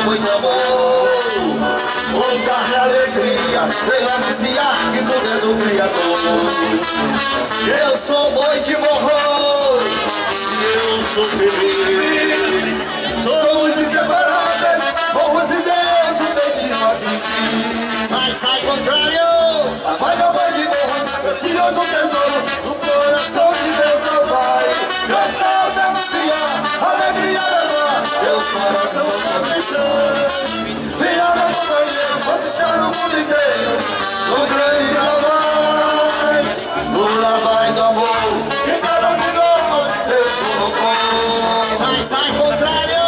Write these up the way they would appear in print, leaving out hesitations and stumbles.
muito amor, muita alegria, veio anunciar que tudo é do Criador. Eu sou boi de morros, eu sou feliz. Somos inseparáveis, morros e Deus, o destino assim quis. Sai, contrário, vai meu boi de morro, precioso tesouro, no coração de Deus não vai. Cantar, denunciar, alegria levar, meu coração não deixa. Vira meu companheiro, conquistar o mundo inteiro, no grande vai do amor, que cada um de nós Deus colocou. Sai, contrário,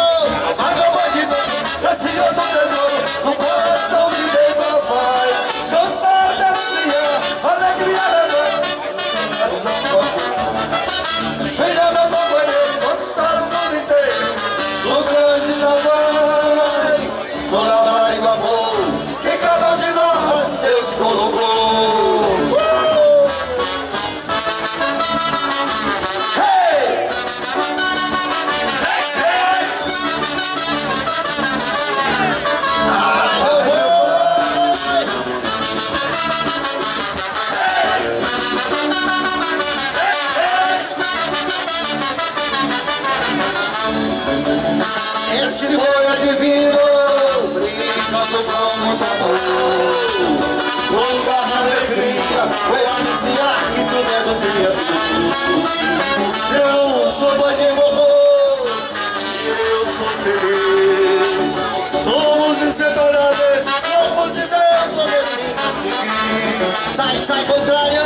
vai meu boi de morro, precioso tesouro, no coração de Deus não vai. Cantar, denunciar, alegria levar, vira meu companheiro, conquistar o mundo inteiro, no grande vai do amor, que cada um de nós Deus colocou. Esse boi é divino, brincando com muito amor, com garra alegria, foi anunciar que tudo é do Criador. Eu sou boi de morros, eu sou feliz. Somos inseparáveis, somos de Deus, o destino seguir. Sai, contrário,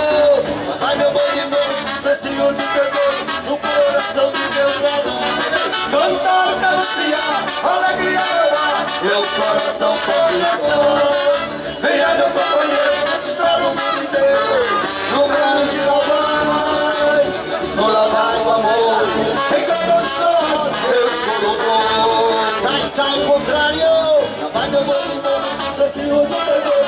vai meu boi de morro, precioso tesouro, no coração de Deus não. Cantar, denunciar, alegria levar, meu coração só venha meu companheiro, conquistar o mundo inteiro, no grande lá vai o amor, em cada um de nós Deus colocou. Sai, contrário, lá vai meu boi de morro, precioso tesouro.